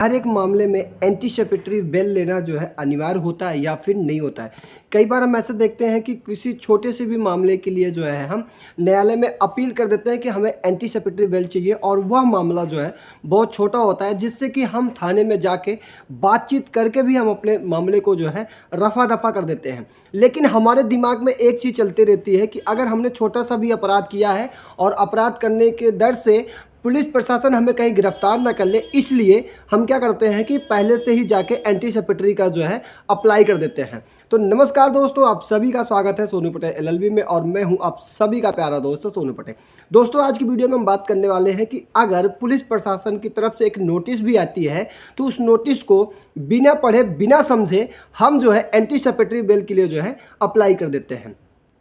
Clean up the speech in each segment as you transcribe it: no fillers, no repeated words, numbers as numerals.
हर एक मामले में एंटीसिपेटरी बेल लेना जो है अनिवार्य होता है या फिर नहीं होता है। कई बार हम ऐसे देखते हैं कि किसी छोटे से भी मामले के लिए जो है हम न्यायालय में अपील कर देते हैं कि हमें एंटीसिपेटरी बेल चाहिए, और वह मामला जो है बहुत छोटा होता है, जिससे कि हम थाने में जाके बातचीत करके भी हम अपने मामले को जो है रफा दफा कर देते हैं। लेकिन हमारे दिमाग में एक चीज़ चलती रहती है कि अगर हमने छोटा सा भी अपराध किया है और अपराध करने के डर से पुलिस प्रशासन हमें कहीं गिरफ्तार ना कर ले, इसलिए हम क्या करते हैं कि पहले से ही जाके एंटीसिपेटरी का जो है अप्लाई कर देते हैं। तो नमस्कार दोस्तों, आप सभी का स्वागत है सोनू पटेल एलएलबी में, और मैं हूं आप सभी का प्यारा दोस्त सोनू पटेल। दोस्तों, आज की वीडियो में हम बात करने वाले हैं कि अगर पुलिस प्रशासन की तरफ से एक नोटिस भी आती है तो उस नोटिस को बिना पढ़े बिना समझे हम जो है एंटीसिपेटरी बेल के लिए जो है अप्लाई कर देते हैं।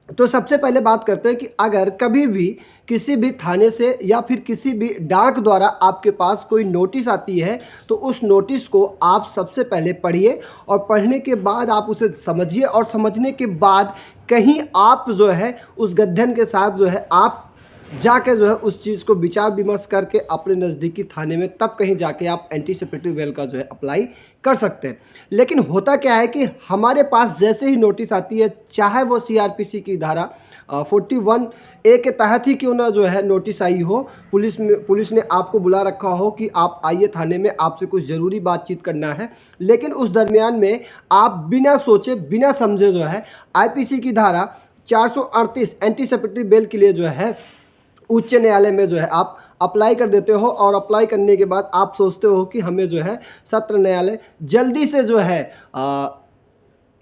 तो सबसे पहले बात करते हैं कि अगर कभी भी किसी भी थाने से या फिर किसी भी डाक द्वारा आपके पास कोई नोटिस आती है तो उस नोटिस को आप सबसे पहले पढ़िए, और पढ़ने के बाद आप उसे समझिए, और समझने के बाद कहीं आप जो है उस गद्यन के साथ जो है आप जाके जो है उस चीज़ को विचार विमर्श करके अपने नज़दीकी थाने में तब कहीं जाके आप एंटीसिपेटरी बेल का जो है अप्लाई कर सकते हैं। लेकिन होता क्या है कि हमारे पास जैसे ही नोटिस आती है, चाहे वो सीआरपीसी की धारा 41A के तहत ही क्यों ना जो है नोटिस आई हो, पुलिस ने आपको बुला रखा हो कि आप आइए थाने में, आपसे कुछ ज़रूरी बातचीत करना है, लेकिन उस दरमियान में आप बिना सोचे बिना समझे जो है आईपीसी की धारा 438 एंटीसिपेटरी बेल के लिए जो है उच्च न्यायालय में जो है आप अप्लाई कर देते हो। और अप्लाई करने के बाद आप सोचते हो कि हमें जो है सत्र न्यायालय जल्दी से जो है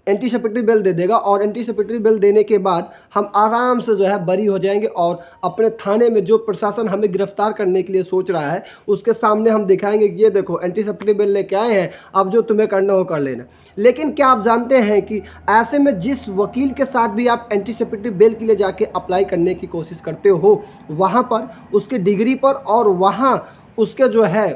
एंटीसिपेटरी बेल दे देगा, और एंटीसिपेटरी बेल देने के बाद हम आराम से जो है बरी हो जाएंगे, और अपने थाने में जो प्रशासन हमें गिरफ्तार करने के लिए सोच रहा है उसके सामने हम दिखाएंगे कि ये देखो एंटीसिपेटरी बेल लेके आए हैं, अब जो तुम्हें करना हो कर लेना। लेकिन क्या आप जानते हैं कि ऐसे में जिस वकील के साथ भी आप एंटीसिपेटरी बेल के लिए जाके अप्लाई करने की कोशिश करते हो, वहाँ पर उसके डिग्री पर और वहाँ उसके जो है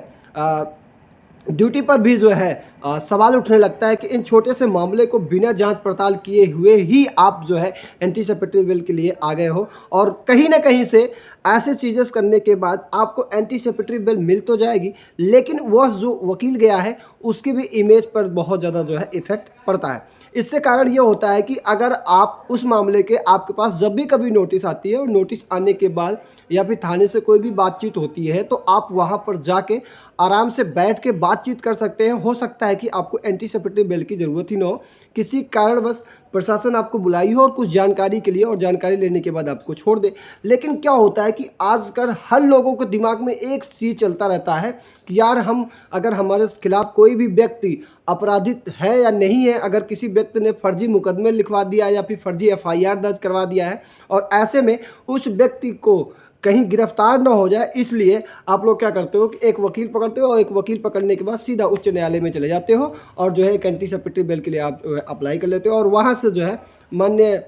ड्यूटी पर भी जो है सवाल उठने लगता है कि इन छोटे से मामले को बिना जांच पड़ताल किए हुए ही आप जो है एंटीसिपेटरी बेल के लिए आ गए हो, और कहीं ना कहीं से ऐसे चीज़ें करने के बाद आपको एंटीसिपेटरी बेल मिल तो जाएगी, लेकिन वह जो वकील गया है उसकी भी इमेज पर बहुत ज़्यादा जो है इफेक्ट पड़ता है। इससे कारण ये होता है कि अगर आप उस मामले के आपके पास जब भी कभी नोटिस आती है, और नोटिस आने के बाद या फिर थाने से कोई भी बातचीत होती है, तो आप वहाँ पर जाके आराम से बैठ के बातचीत कर सकते हैं। हो सकता है कि आपको एंटीसिपेटरी बेल की ज़रूरत ही ना हो, किसी कारणवश प्रशासन आपको बुलाई हो और कुछ जानकारी के लिए, और जानकारी लेने के बाद आपको छोड़ दे। लेकिन क्या होता है कि आजकल हर लोगों के दिमाग में एक चीज़ चलता रहता है कि यार हम अगर हमारे खिलाफ कोई भी व्यक्ति अपराधित है या नहीं है, अगर किसी व्यक्ति ने फर्जी मुकदमे लिखवा दिया या फिर फर्जी एफआईआर दर्ज करवा दिया है, और ऐसे में उस व्यक्ति को कहीं गिरफ्तार ना हो जाए, इसलिए आप लोग क्या करते हो कि एक वकील पकड़ते हो, और एक वकील पकड़ने के बाद सीधा उच्च न्यायालय में चले जाते हो, और जो है एक एंटीसिपेटरी बेल के लिए आप अप्लाई कर लेते हो, और वहाँ से जो है माननीय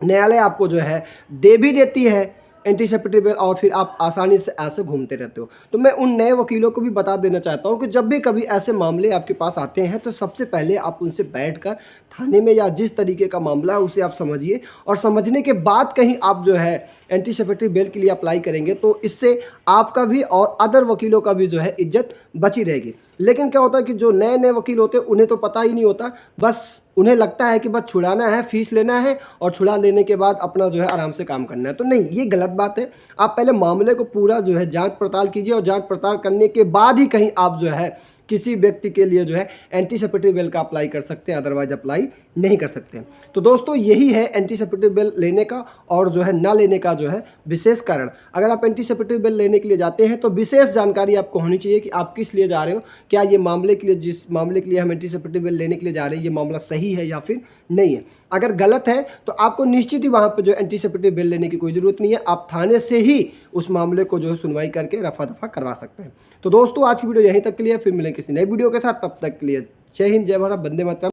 न्यायालय आपको जो है दे भी देती है एंटीसिपेटरी बेल, और फिर आप आसानी से ऐसे घूमते रहते हो। तो मैं उन नए वकीलों को भी बता देना चाहता हूं कि जब भी कभी ऐसे मामले आपके पास आते हैं तो सबसे पहले आप उनसे बैठकर थाने में या जिस तरीके का मामला है उसे आप समझिए, और समझने के बाद कहीं आप जो है एंटीसिपेटरी बेल के लिए अप्लाई करेंगे, तो इससे आपका भी और अदर वकीलों का भी जो है इज्जत बची रहेगी। लेकिन क्या होता है कि जो नए नए वकील होते हैं उन्हें तो पता ही नहीं होता, बस उन्हें लगता है कि बस छुड़ाना है, फीस लेना है, और छुड़ा लेने के बाद अपना जो है आराम से काम करना है। तो नहीं, ये गलत बात है। आप पहले मामले को पूरा जो है जांच पड़ताल कीजिए, और जांच पड़ताल करने के बाद ही कहीं आप जो है किसी व्यक्ति के लिए जो है एंटीसिपेटरी बेल का अप्लाई कर सकते हैं, अदरवाइज अप्लाई नहीं कर सकते। तो दोस्तों, यही है एंटीसिपेटरी बेल लेने का और जो है ना लेने का जो है विशेष कारण। अगर आप एंटीसिपेटरी बेल लेने के लिए जाते हैं तो विशेष जानकारी आपको होनी चाहिए कि आप किस लिए जा रहे हो, क्या ये मामले के लिए, जिस मामले के लिए हम एंटीसिपेटरी बेल लेने के लिए जा रहे हैं, ये मामला सही है या फिर नहीं है। अगर गलत है तो आपको निश्चित ही वहाँ पर जो एंटीसिपेटरी बेल लेने की कोई ज़रूरत नहीं है, आप थाने से ही उस मामले को जो है सुनवाई करके रफा दफा करवा सकते हैं। तो दोस्तों, आज की वीडियो यहीं तक के लिए, फिर मिलेंगे किसी नई वीडियो के साथ, तब तक के लिए जय हिंद, जय भारत, वंदे मातरम।